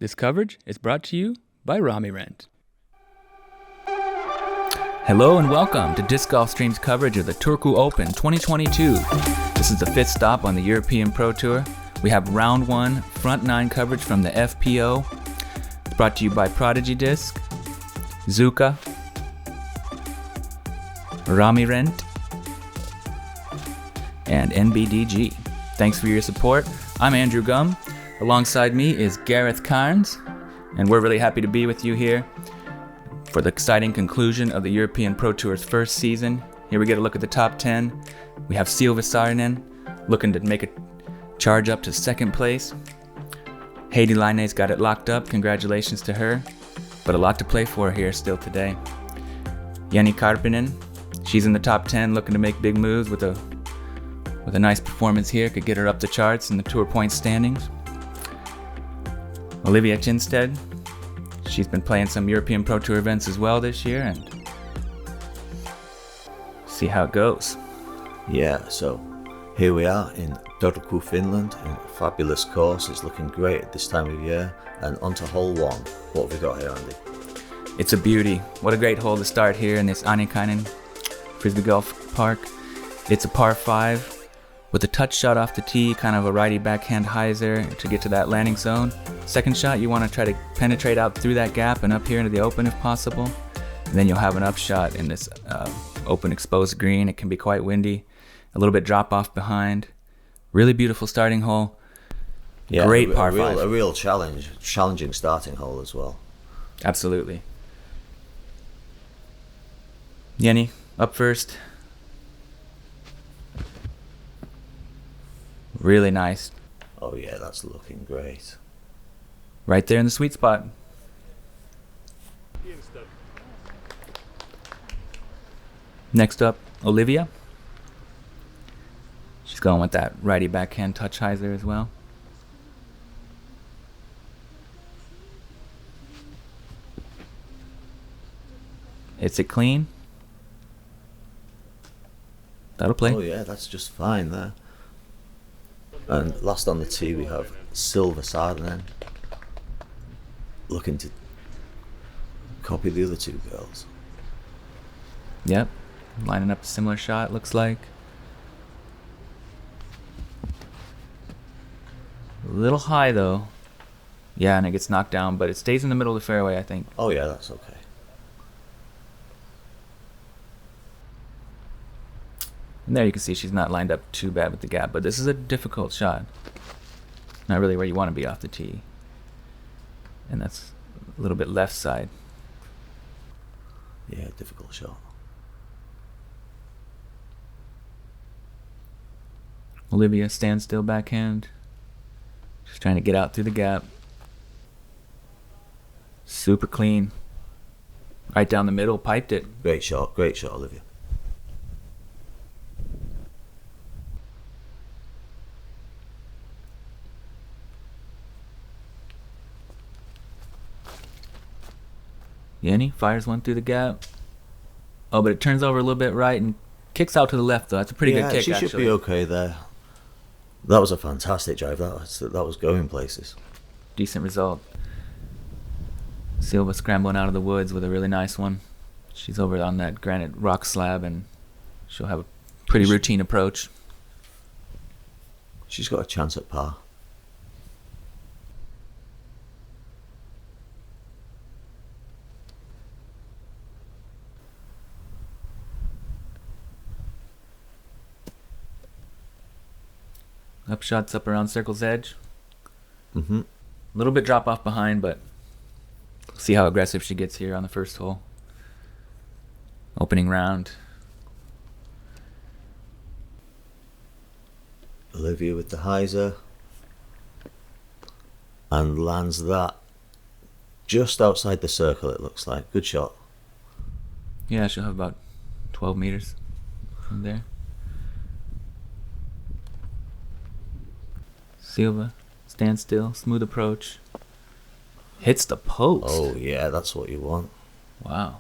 This coverage is brought to you by Rami Rent. Hello and welcome to Disc Golf Stream's coverage of the Turku Open 2022. This is the fifth stop on the European Pro Tour. We have round one, front nine coverage from the FPO. It's brought to you by Prodigy Disc, Zuka, Rami Rent, and NBDG. Thanks for your support. I'm Andrew Gum. Alongside me is Gareth Cairns, and we're really happy to be with you here for the exciting conclusion of the European Pro Tour's first season. Here we get a look at the top 10. We have Silva Saarinen looking to make a charge up to second place. Heidi Laine's got it locked up. Congratulations to her. But a lot to play for here still today. Jenni Karppinen, she's in the top 10 looking to make big moves with a nice performance here. Could get her up the charts in the tour points standings. Olivia Kindstedt, she's been playing some European Pro Tour events as well this year, and see how it goes. Yeah, so here we are in Turku, Finland, in a fabulous course. It's looking great at this time of year. And onto hole one. What have we got here, Andy? It's a beauty. What a great hole to start here in this Aninkainen Frisbeegolf Park. It's a par 5 with a touch shot off the tee, kind of a righty backhand hyzer to get to that landing zone. Second shot, you want to try to penetrate out through that gap and up here into the open if possible. And then you'll have an upshot in this open exposed green. It can be quite windy. A little bit drop off behind. Really beautiful starting hole. Yeah, great par 5. A real challenging starting hole as well. Absolutely. Jenni, up first. Really nice. Oh yeah, that's looking great. Right there in the sweet spot. Next up, Olivia. She's going with that righty backhand touch hyzer as well. Hits it clean. That'll play. Oh yeah, that's just fine there. And last on the tee we have Silva Saarinen, looking to copy the other two girls. Yep, lining up a similar shot, looks like. A little high though. Yeah, and it gets knocked down, but it stays in the middle of the fairway, I think. Oh yeah, that's okay. And there you can see she's not lined up too bad with the gap, but this is a difficult shot. Not really where you want to be off the tee. And that's a little bit left side. Yeah, difficult shot. Olivia stands still backhand. Just trying to get out through the gap. Super clean. Right down the middle, piped it. Great shot, Olivia. Jenni fires one through the gap. Oh, but it turns over a little bit right and kicks out to the left, though. That's a pretty good kick, she actually. Should be okay there. That was a fantastic drive. That was going places. Decent result. Silva scrambling out of the woods with a really nice one. She's over on that granite rock slab, and she'll have a pretty routine approach. She's got a chance at par. Upshots up around circle's edge. Mm-hmm. A little bit drop off behind, but see how aggressive she gets here on the first hole. Opening round. Olivia with the hyzer. And lands that just outside the circle, it looks like. Good shot. Yeah, she'll have about 12 meters from there. Silva, stand still, smooth approach. Hits the post. Oh yeah, that's what you want. Wow.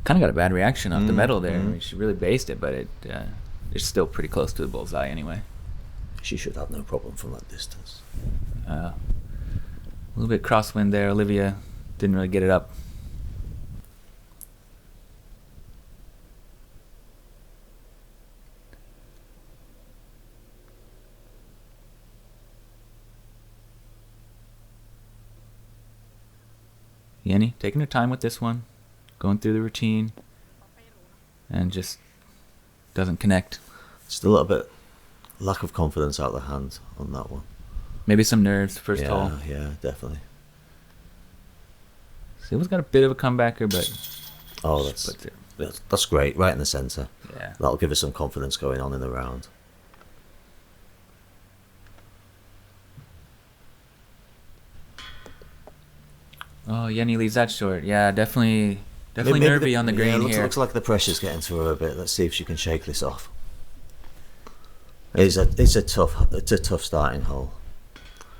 Kind of got a bad reaction off the metal there. I mean, she really based it, but it's still pretty close to the bullseye anyway. She should have no problem from that distance. little bit crosswind there. Olivia didn't really get it up. Jenni taking her time with this one, going through the routine, and just doesn't connect. Just a little bit lack of confidence out of the hand on that one. Maybe some nerves first hole. Yeah, definitely. Silva's got a bit of a comebacker, but that's great, right in the centre. Yeah, that'll give us some confidence going on in the round. Oh, Jenni leaves that short. Yeah, definitely Maybe nervy on the green here. here. Looks like the pressure's getting to her a bit. Let's see if she can shake this off. It's a tough starting hole.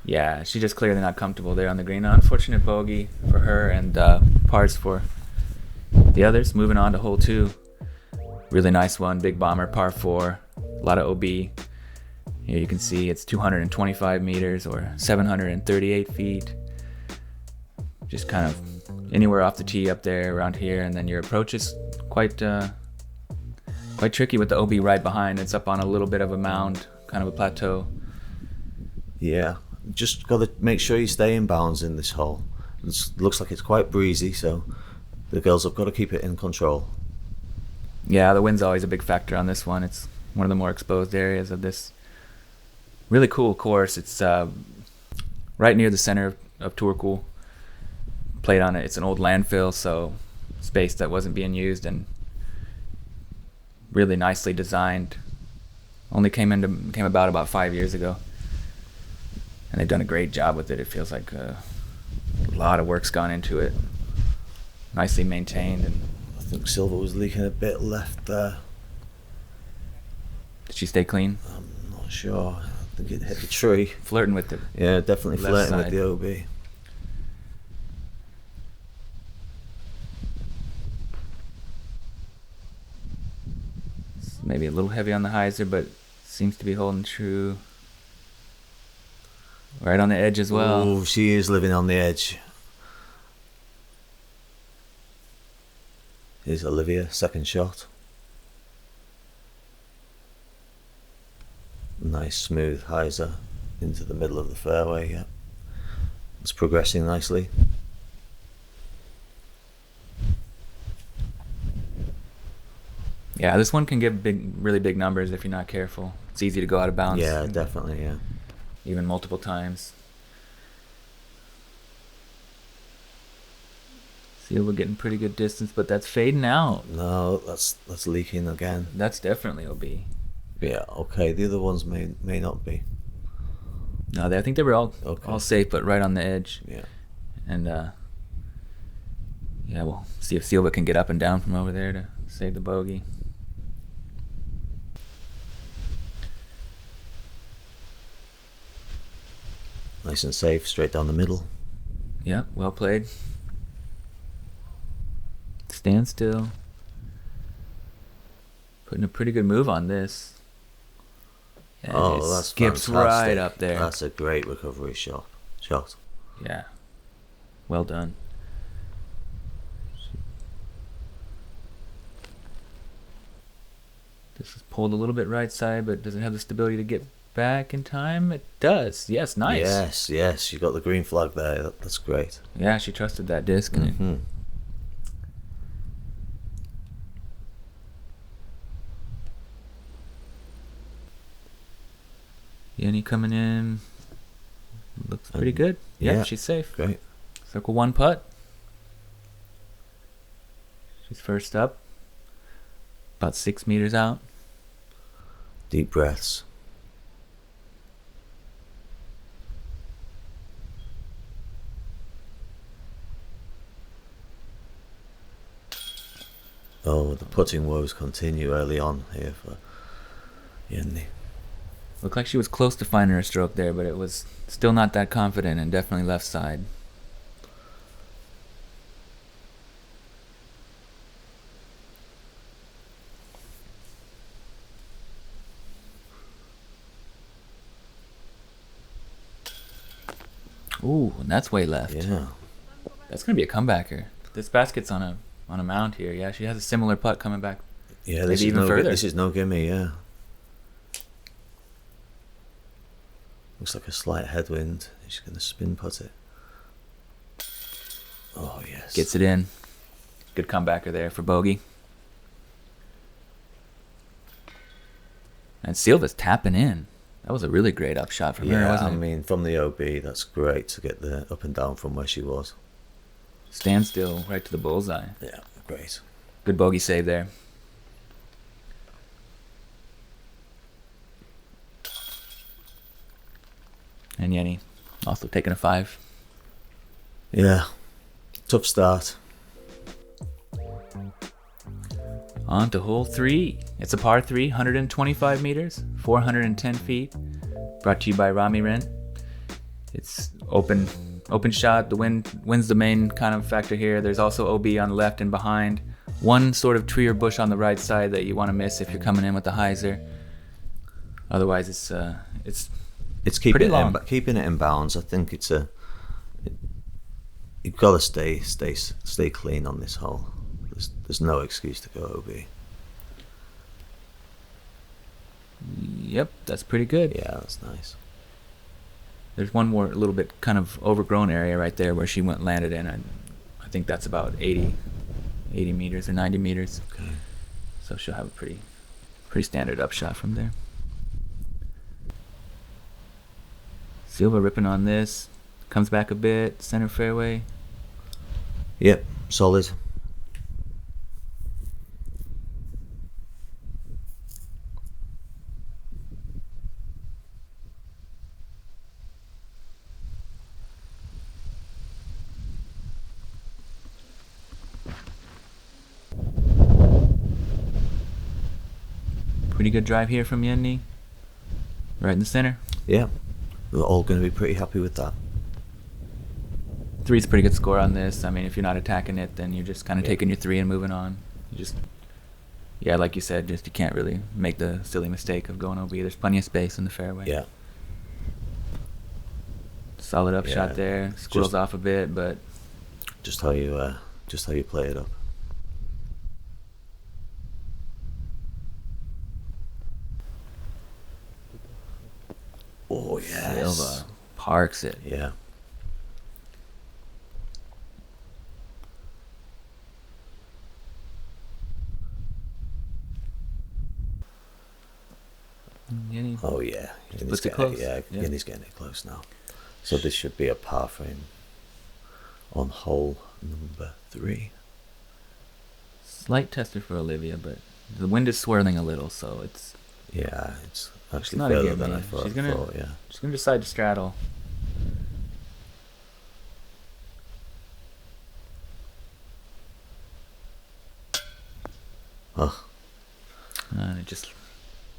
Yeah, she's just clearly not comfortable there on the green. Unfortunate bogey for her and pars for the others. Moving on to hole 2. Really nice one, big bomber, par 4. A lot of OB. Here you can see it's 225 meters or 738 feet. Just kind of anywhere off the tee up there around here, and then your approach is quite tricky with the OB right behind. It's up on a little bit of a mound, kind of a plateau. Yeah, just got to make sure you stay in bounds in this hole. It looks like it's quite breezy, so the girls have got to keep it in control. Yeah, the wind's always a big factor on this one. It's one of the more exposed areas of this really cool course. It's right near the center of Turku. Played on it. It's an old landfill, so space that wasn't being used, and really nicely designed. Only came about 5 years ago, and they've done a great job with it. It feels like a lot of work's gone into it. Nicely maintained. And I think Silva was leaking a bit left there. Did she stay clean? I'm not sure. I think it hit the tree. Flirting with it. Yeah, definitely flirting with the OB. Maybe a little heavy on the hyzer, but seems to be holding true. Right on the edge as well. Oh, she is living on the edge. Here's Olivia, second shot. Nice smooth hyzer into the middle of the fairway. Yeah, it's progressing nicely. Yeah, this one can give really big numbers if you're not careful. It's easy to go out of bounds. Yeah, definitely, yeah. Even multiple times. Silva getting pretty good distance, but that's fading out. No, that's leaking again. That's definitely OB. Yeah, okay. The other ones may not be. No, I think they were all safe, but right on the edge. Yeah. And yeah, we'll see if Silva can get up and down from over there to save the bogey. Nice and safe, straight down the middle. Yeah, well played. Stand still. Putting a pretty good move on this. And oh, that's skips fantastic. right up there. That's a great recovery shot. Yeah, well done. This is pulled a little bit right side, but does it have the stability to get back in time? It does. Yes, nice. Yes. You got the green flag there. That's great. Yeah, she trusted that disc. Mm-hmm. Jenni coming in. Looks pretty good. Yeah, she's safe. Great. Circle 1 putt. She's first up. About 6 meters out. Deep breaths. Oh, the putting woes continue early on here for Jenni. Looked like she was close to finding her stroke there, but it was still not that confident, and definitely left side. Ooh, Ooh, and that's way left. Yeah. That's gonna be a comebacker. This basket's on a mound here. Yeah, she has a similar putt coming back. Yeah, maybe even further. This is no gimme, yeah. Looks like a slight headwind. She's going to spin putt it. Oh, yes. Gets it in. Good comebacker there for bogey. And Silva's tapping in. That was a really great upshot from her, wasn't it? I mean, from the OB, that's great to get the up and down from where she was. Standstill right to the bullseye. Yeah, great. Good bogey save there. And Jenni also taking a 5. Yeah, tough start. On to hole 3. It's a par 3, 125 meters, 410 feet. Brought to you by Rami Ren. It's open shot. The wind's the main kind of factor here. There's also OB on the left and behind. One sort of tree or bush on the right side that you want to miss if you're coming in with the hyzer. Otherwise, it's keeping pretty long. Keeping it in bounds. I think you've got to stay clean on this hole. There's no excuse to go OB. Yep, that's pretty good. Yeah, that's nice. There's one more little bit kind of overgrown area right there where she landed in. I think that's about 80 meters or 90 meters. Okay. So she'll have a pretty standard upshot from there. Silva ripping on this. Comes back a bit. Center fairway. Yep, solid. Pretty good drive here from Jenni. Right in the center. Yeah, we're all going to be pretty happy with that. 3's a pretty good score on this. I mean, if you're not attacking it, then you're just kind of taking your 3 and moving on. Like you said, you can't really make the silly mistake of going OB. There's plenty of space in the fairway. Yeah. Solid upshot there. Squirrels off a bit, but just how you play it up. Oh yes. Silva parks it. Yeah. Jenni. Oh yeah. Puts it close. Jenni's getting it close now. So this should be a par frame on hole number 3. Slight tester for Olivia, but the wind is swirling a little, so it's actually not a further gimme. than I thought. She's gonna decide to straddle. Oh. And it just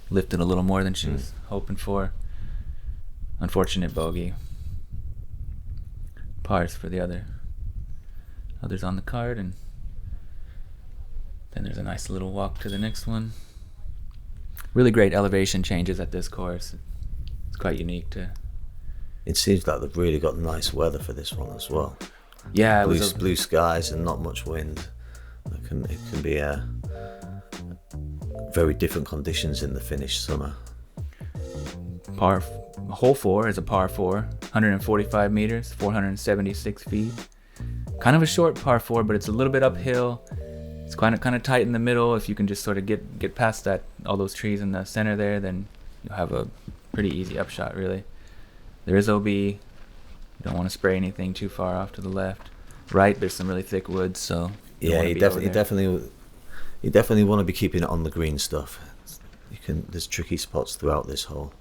lifted a little more than she was hoping for. Unfortunate bogey. Pars for the others on the card, and then there's a nice little walk to the next one. Really great elevation changes at this course. It's quite unique to. It seems like they've really got nice weather for this one as well. Yeah, blue skies and not much wind. It can be very different conditions in the Finnish summer. Hole 4 is a par 4, 145 meters, 476 feet. Kind of a short par 4, but it's a little bit uphill. It's kind of tight in the middle. If you can just sort of get past all those trees in the center there, then you'll have a pretty easy upshot, really. There is OB. You don't want to spray anything too far off to the left. Right, there's some really thick woods, so yeah, you definitely want to be keeping it on the green stuff. There's tricky spots throughout this hole.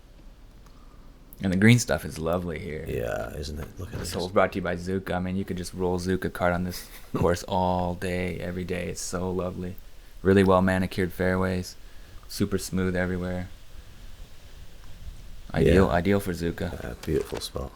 And the green stuff is lovely here. Yeah, isn't it? Look at this. This hole's brought to you by Zuka. I mean, you could just roll Zuka cart on this course all day, every day. It's so lovely. Really well manicured fairways. Super smooth everywhere. Ideal for Zuka. Beautiful spot.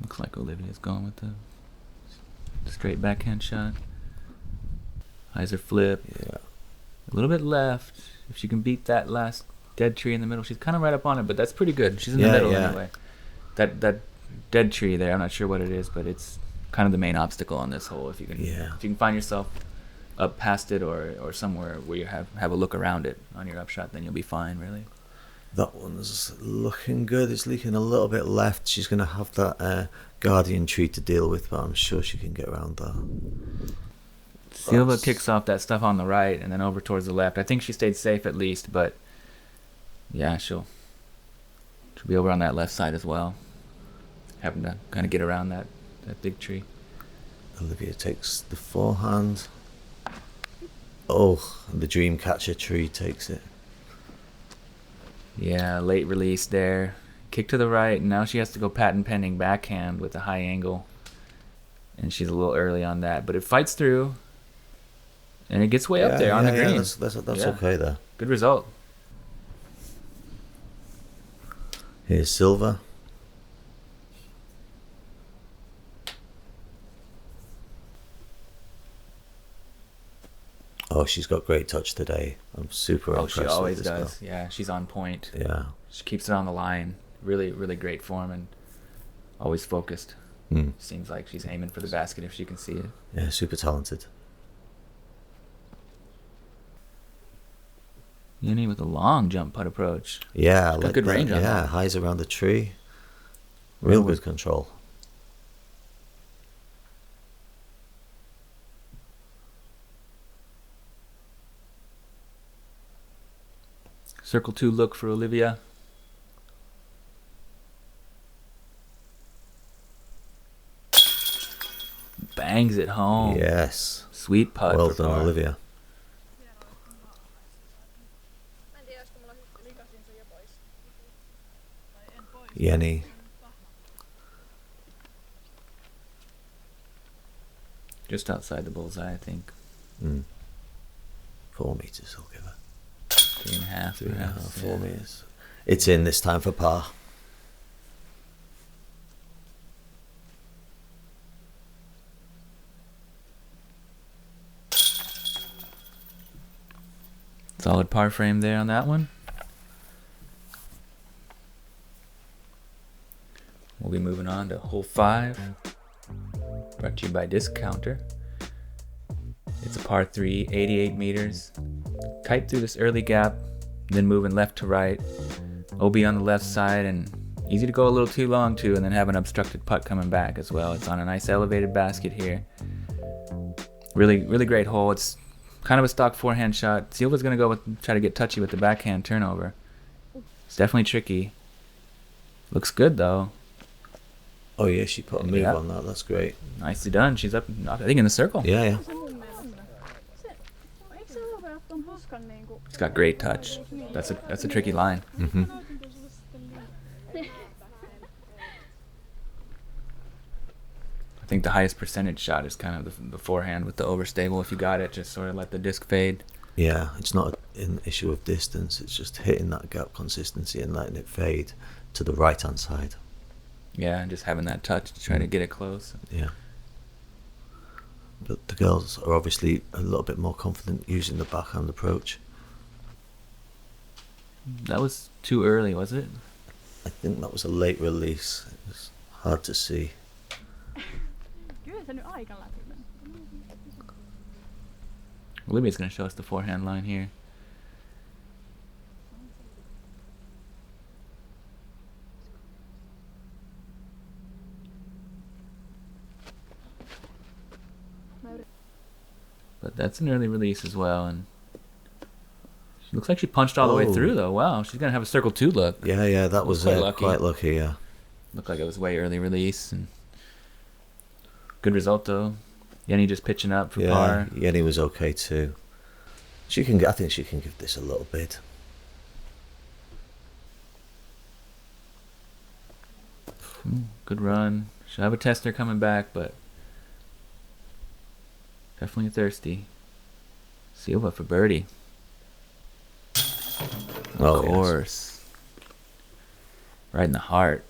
Looks like Olivia's going with the straight backhand shot. Eyes are flipped. Yeah. A little bit left. If she can beat that last dead tree in the middle, she's kind of right up on it, but that's pretty good. She's in the middle anyway. That dead tree there, I'm not sure what it is, but it's kind of the main obstacle on this hole. If you can find yourself up past it or somewhere where you have a look around it on your upshot, then you'll be fine, really. That one's looking good. It's leaking a little bit left. She's going to have that guardian tree to deal with, but I'm sure she can get around that. Silva kicks off that stuff on the right and then over towards the left. I think she stayed safe at least, but yeah, she'll be over on that left side as well, having to kind of get around that big tree. Olivia takes the forehand. Oh, and the dream catcher tree takes it. Yeah, late release there. Kick to the right, and now she has to go patent pending backhand with a high angle. And she's a little early on that, but it fights through. And it gets way up there on the green. That's okay there. Good result. Here's Silva. Oh, she's got great touch today. I'm super impressed. Oh, she always with this does. girl. Yeah, she's on point. Yeah. She keeps it on the line. Really, really great form and always focused. Seems like she's aiming for the basket if she can see it. Yeah, super talented. Jenni with a long jump putt approach. Yeah, got good range on that. Yeah, highs around the tree. Real good control. Circle 2 look for Olivia. Bangs it home. Yes. Sweet putt. Well for done, par. Olivia. Jenni. Just outside the bullseye, I think. 4 meters, I'll give her. 3.5. 3.5, 4 meters. It's in this time for par. Solid par frame there on that one. We'll be moving on to hole 5. Brought to you by Disc Counter. It's a par 3, 88 meters. Tight through this early gap, then moving left to right. OB on the left side, and easy to go a little too long too, and then have an obstructed putt coming back as well. It's on a nice elevated basket here. Really, really great hole. It's kind of a stock forehand shot. Silva's gonna try to get touchy with the backhand turnover. It's definitely tricky. Looks good though. Oh yeah, she put a move on that. That's great. Nicely done. She's up, I think, in the circle. Yeah. She's got great touch. That's a tricky line. I think the highest percentage shot is kind of the forehand with the overstable. If you got it, just sort of let the disc fade. Yeah, it's not an issue of distance. It's just hitting that gap consistency and letting it fade to the right-hand side. Yeah, and just having that touch to try to get it close. Yeah. But the girls are obviously a little bit more confident using the backhand approach. That was too early, was it? I think that was a late release. It was hard to see. Olivia's going to show us the forehand line here. But that's an early release as well, and she looks like she punched all the way through though. Wow, she's gonna have a circle 2 look. Yeah, that was quite lucky. Yeah, looked like it was way early release, and good result though. Jenni just pitching up for par. Jenni was okay too. I think she can give this a little bit. Good run. She'll have a tester coming back, but definitely thirsty. Silva for birdie. Of course. Yes. Right in the heart.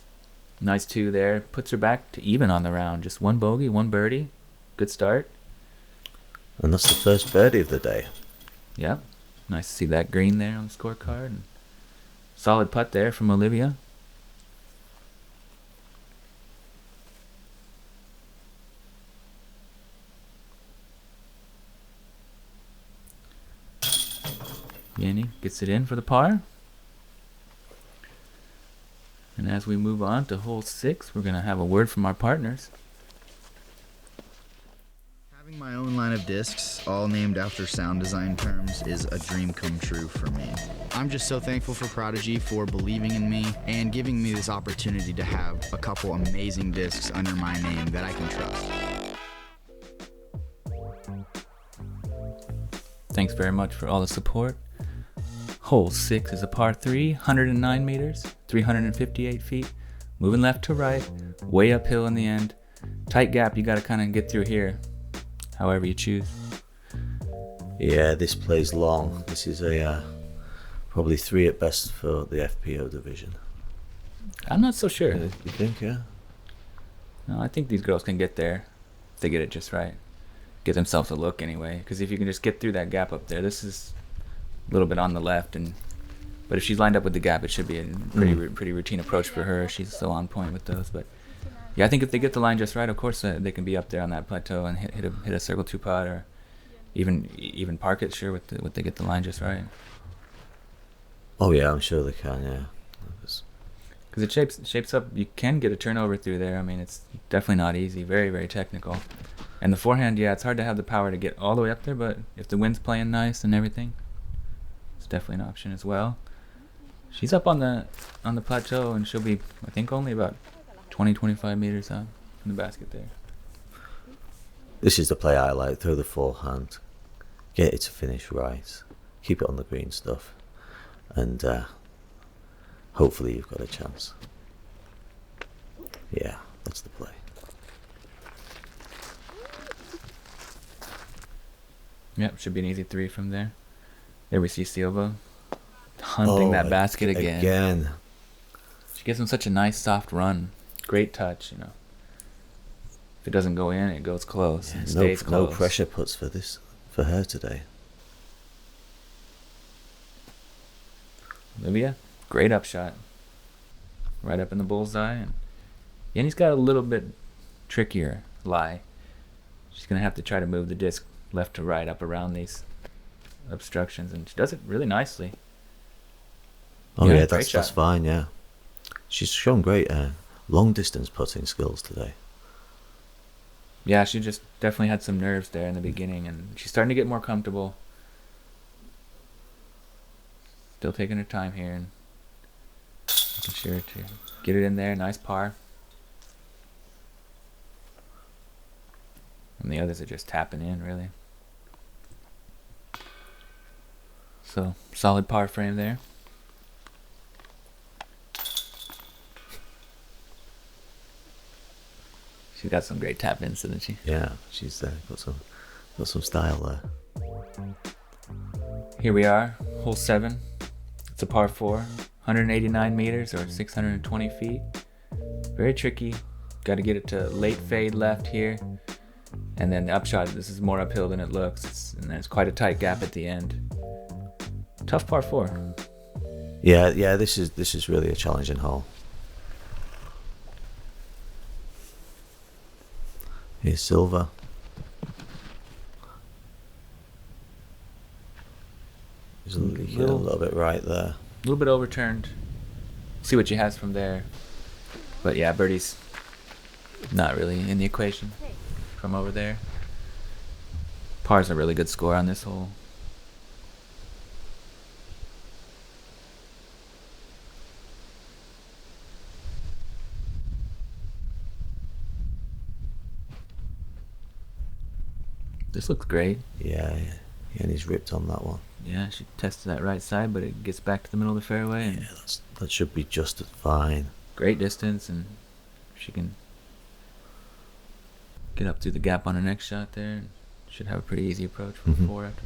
Nice 2 there. Puts her back to even on the round. Just 1 bogey, 1 birdie. Good start. And that's the first birdie of the day. Yep. Nice to see that green there on the scorecard. And solid putt there from Olivia. Jenni gets it in for the par. And as we move on to hole 6, we're going to have a word from our partners. Having my own line of discs, all named after sound design terms, is a dream come true for me. I'm just so thankful for Prodigy for believing in me and giving me this opportunity to have a couple amazing discs under my name that I can trust. Thanks very much for all the support. Hole 6 is a par 3, 109 meters, 358 feet. Moving left to right, way uphill in the end. Tight gap, you got to kind of get through here, however you choose. Yeah, this plays long. This is a probably 3 at best for the FPO division. I'm not so sure. You think, yeah? No, I think these girls can get there if they get it just right. Get themselves a look anyway, because if you can just get through that gap up there, this is a little bit on the left, but if she's lined up with the gap, it should be a pretty routine approach for her. She's so on point with those. But yeah, I think if they get the line just right, of course they can be up there on that plateau and hit a circle 2 putt, or even park it. Sure, with they get the line just right. Oh yeah, I'm sure they can. Yeah, because it shapes up. You can get a turnover through there. I mean, it's definitely not easy. Very, very technical. And the forehand, yeah, it's hard to have the power to get all the way up there. But if the wind's playing nice and everything, it's definitely an option as well. She's up on the plateau, and she'll be, I think, only about 20-25 meters out from the basket there. This is the play I like. Throw the forehand, get it to finish right, keep it on the green stuff, and hopefully you've got a chance. Yeah, that's the play. Yep, should be an easy 3 from there. There we see Silva hunting that basket again. She gives him such a nice soft run. Great touch, If it doesn't go in, it goes close. Yeah, it stays close. No pressure puts for her today. Olivia, great upshot. Right up in the bullseye. And Jenni's got a little bit trickier lie. She's going to have to try to move the disc left to right up around these obstructions, and she does it really nicely. Oh yeah, that's fine. Yeah, she's shown great long distance putting skills today. Yeah, she just definitely had some nerves there in the beginning, and she's starting to get more comfortable. Still taking her time here and making sure to get it in there. Nice par. And the others are just tapping in, really. So, solid par frame there. She's got some great tap ins, doesn't she? Yeah, she's got some style there. Here we are, hole 7. It's a par 4, 189 meters or 620 feet. Very tricky. Got to get it to late fade left here. And then the upshot, this is more uphill than it looks. And there's quite a tight gap at the end. Tough par 4. Yeah, this is really a challenging hole. Here's Silva. He's leaking a little bit right there. A little bit overturned. See what she has from there. But yeah, birdie's not really in the equation from over there. Par's a really good score on this hole. This looks great. Yeah, and he's ripped on that one. Yeah, she tested that right side, but it gets back to the middle of the fairway. And yeah, that should be just fine. Great distance, and she can get up through the gap on her next shot there. And should have a pretty easy approach from 4 after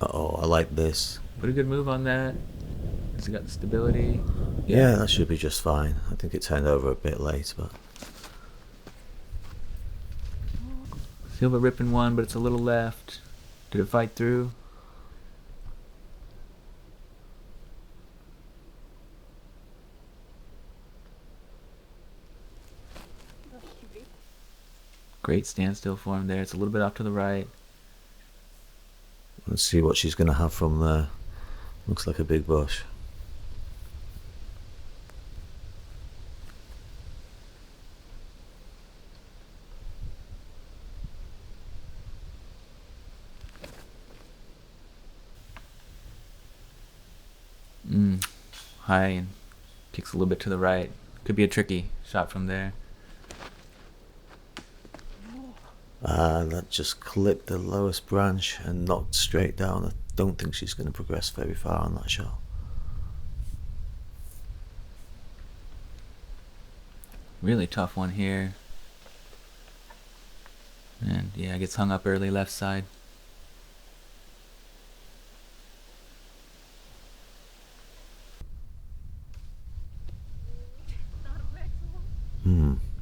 that. I like this. Put a good move on that. Has he got the stability? Yeah, that should be just fine. I think it turned over a bit late, but... Silva ripping one, but it's a little left. Did it fight through? Great standstill form there. It's a little bit off to the right. Let's see what she's going to have from there. Looks like a big bush. High and kicks a little bit to the right. Could be a tricky shot from there. That just clipped the lowest branch and knocked straight down. I don't think she's going to progress very far on that shot. Really tough one here. And yeah, gets hung up early left side.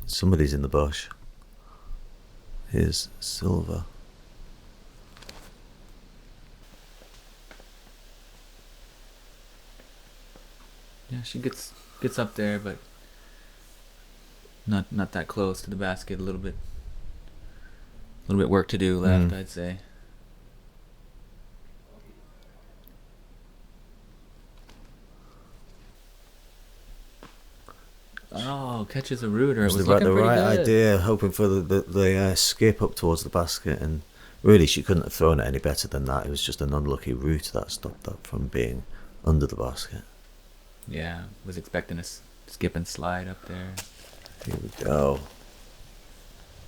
Somebody's in the bush. Here's Silva. Yeah, she gets up there, but not that close to the basket. A little bit work to do left, I'd say. Oh, catches a rooter. It was the looking pretty right good. idea, hoping for the skip up towards the basket, and really she couldn't have thrown it any better than that. It was just an unlucky root that stopped that from being under the basket. Yeah, was expecting a skip and slide up there. Here we go.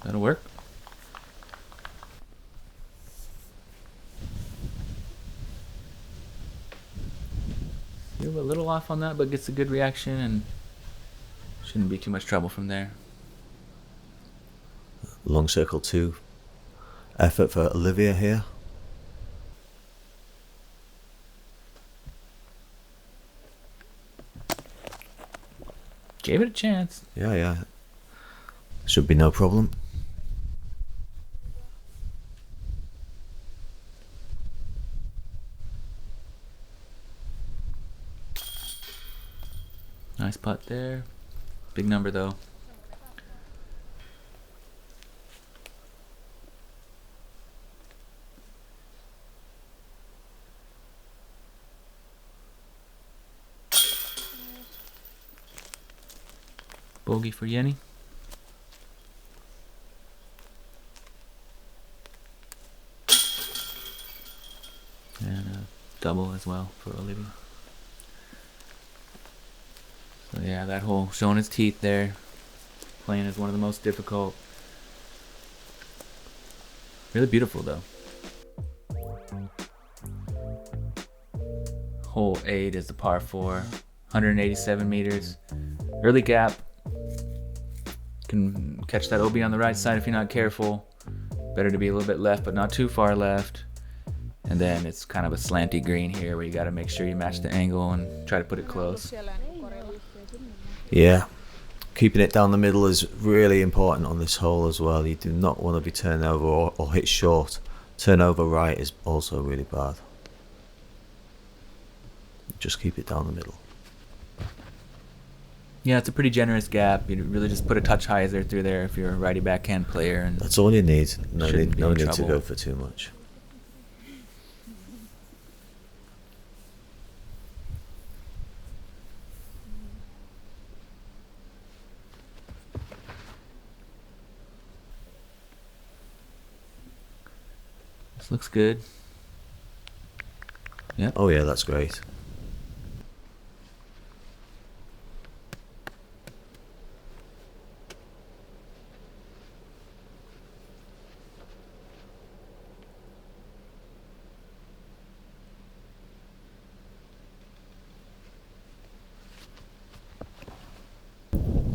That'll work. You're a little off on that, but gets a good reaction and shouldn't be too much trouble from there. Long circle 2. Effort for Olivia here. Gave it a chance. Yeah. Should be no problem. Nice putt there. Big number though. Bogey for Jenni. And a double as well for Olivia. So yeah, that hole showing its teeth there. Playing is one of the most difficult. Really beautiful though. Hole 8 is the par 4. 187 meters. Early gap. Can catch that OB on the right side if you're not careful. Better to be a little bit left, but not too far left. And then it's kind of a slanty green here where you got to make sure you match the angle and try to put it close. Yeah, keeping it down the middle is really important on this hole as well. You do not want to be turned over or hit short. Turnover right is also really bad. Just keep it down the middle. Yeah, it's a pretty generous gap. You really just put a touch hyzer through there if you're a righty backhand player. And that's all you need. No shouldn't be need in to trouble. go for too much. This looks good. Yep. Oh yeah, that's great.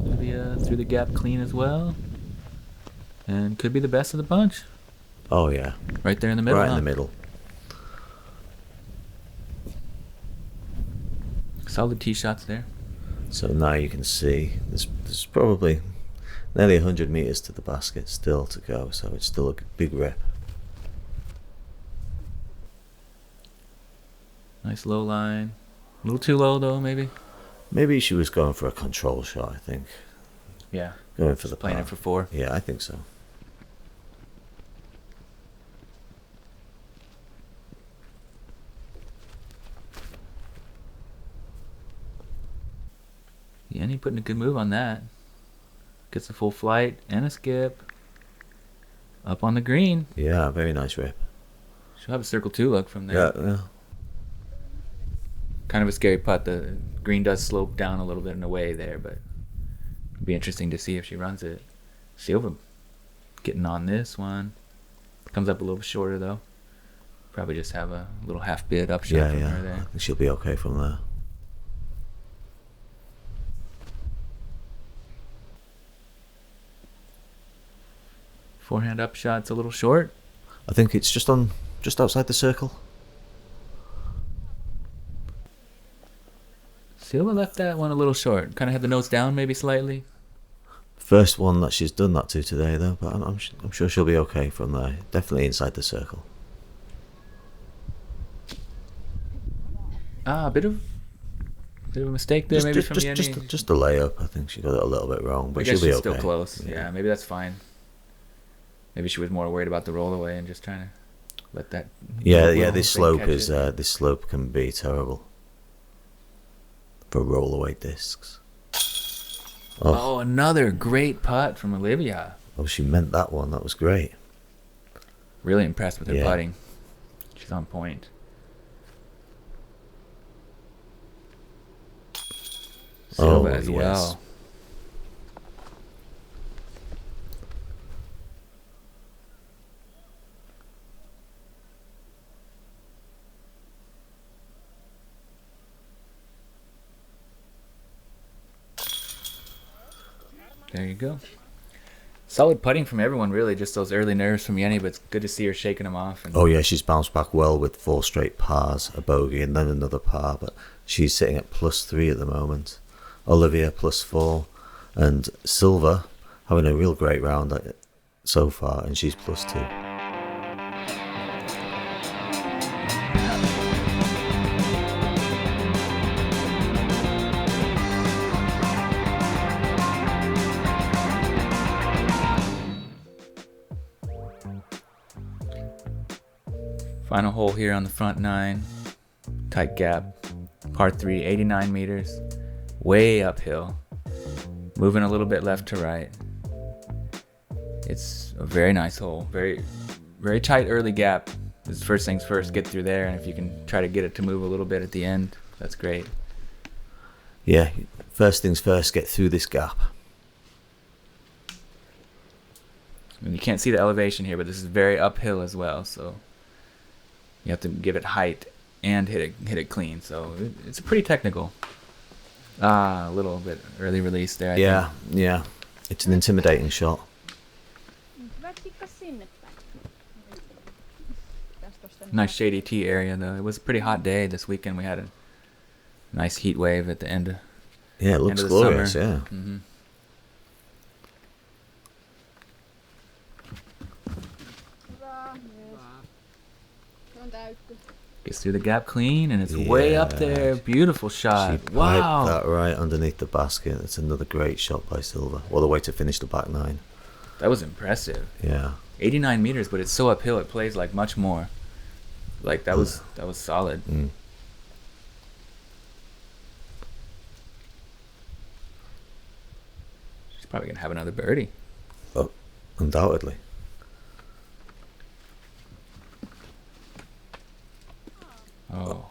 Olivia through the gap clean as well. And could be the best of the bunch. Oh yeah. Right there in the middle. Right huh? in the middle. Solid tee shots there. So now you can see there's probably nearly 100 meters to the basket still to go, so it's still a big rip. Nice low line. A little too low though, maybe. Maybe she was going for a control shot, I think. Yeah. Going for the playing par. it for 4. Yeah, I think so. Jenni putting a good move on that. Gets a full flight and a skip. Up on the green. Yeah, very nice rip. She'll have a circle 2 look from there. Yeah. Kind of a scary putt. The green does slope down a little bit in the way there, but it'll be interesting to see if she runs it. Silva getting on this one. Comes up a little shorter though. Probably just have a little half bid upshot from her there. I think she'll be okay from there. Forehand upshot's a little short. I think it's just outside the circle. Silva left that one a little short. Kind of had the nose down maybe slightly. First one that she's done that to today though, but I'm sure she'll be okay from there. Definitely inside the circle. A bit of a mistake there maybe from Jenni. Just a layup. I think she got it a little bit wrong, but I guess she'll be she's okay. still close. Yeah, maybe that's fine. Maybe she was more worried about the rollaway and just trying to let that. Yeah. This slope this slope can be terrible for rollaway discs. Oh, another great putt from Olivia. Oh, she meant that one. That was great. Really impressed with her Yeah. putting. She's on point. Silva as well. There you go. Solid putting from everyone, really. Just those early nerves from Jenni, but it's good to see her shaking them off. And Oh yeah, she's bounced back well with 4 straight pars, a bogey, and then another par. But she's sitting at +3 at the moment. Olivia +4, and Silva having a real great round so far, and she's +2. Final hole here on the front 9. Tight gap. Par 3, 89 meters. Way uphill. Moving a little bit left to right. It's a very nice hole. Very, very tight early gap. This is first things first, get through there, and if you can try to get it to move a little bit at the end, that's great. Yeah, first things first, get through this gap. And you can't see the elevation here, but this is very uphill as well, so you have to give it height and hit it clean. So it's pretty technical. A little bit early release there. I think. Yeah. It's an intimidating shot. Nice shady tee area though. It was a pretty hot day this weekend. We had a nice heat wave at the end. Yeah, it looks end of the glorious. summer. Yeah. Mm-hmm. Gets through the gap clean, and it's way up there. Beautiful shot. She Wow. piped that right underneath the basket. It's another great shot by Silva. All the way to finish the back 9. That was impressive. Yeah. 89 meters, but it's so uphill. It plays like much more. Like that was solid. Mm. She's probably gonna have another birdie. Oh, undoubtedly. Oh.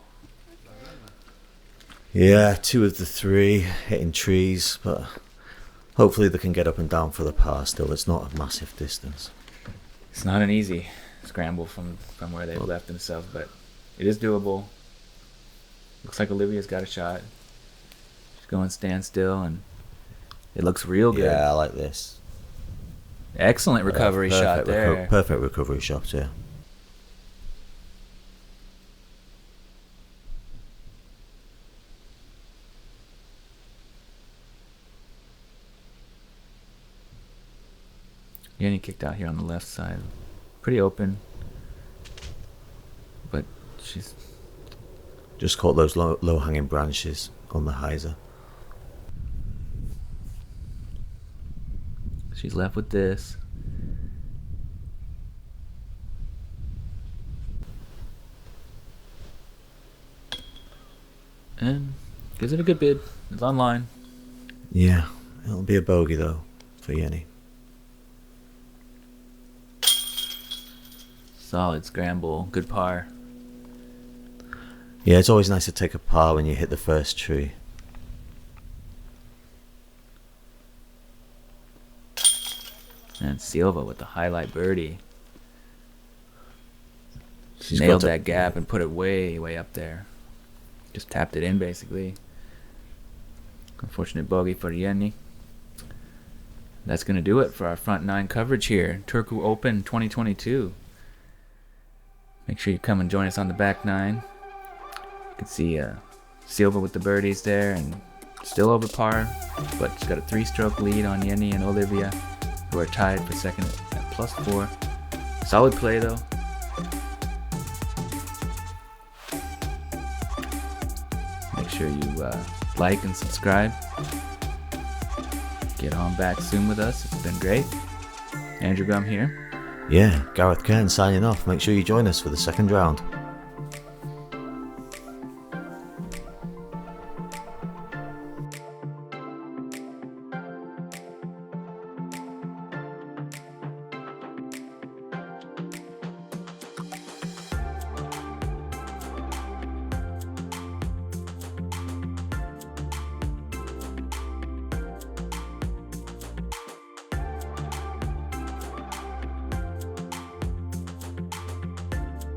Yeah, 2 of the 3 hitting trees, but hopefully they can get up and down for the par still. It's not a massive distance. It's not an easy scramble from where they've left themselves, but it is doable. Looks like Olivia's got a shot. She's going standstill, and it looks real good. Yeah, I like this. Excellent recovery shot there. Perfect recovery shot, yeah. Jenni kicked out here on the left side. Pretty open. But she's... Just caught those low-hanging branches on the hyzer. She's left with this. And gives it a good bid. It's online. Yeah, it'll be a bogey though for Jenni. Solid scramble. Good par. Yeah, it's always nice to take a par when you hit the first tree. And Silva with the highlight birdie. She's Nailed got that gap and put it way, way up there. Just tapped it in, basically. Unfortunate bogey for Jenni. That's going to do it for our front nine coverage here. Turku Open 2022. Make sure you come and join us on the back nine. You can see Silva with the birdies there and still over par, but she's got a 3-stroke lead on Jenni and Olivia, who are tied for second at +4. Solid play though. Make sure you like and subscribe. Get on back soon with us. It's been great. Andrew Gum here. Yeah, Gareth Cairns signing off. Make sure you join us for the second round.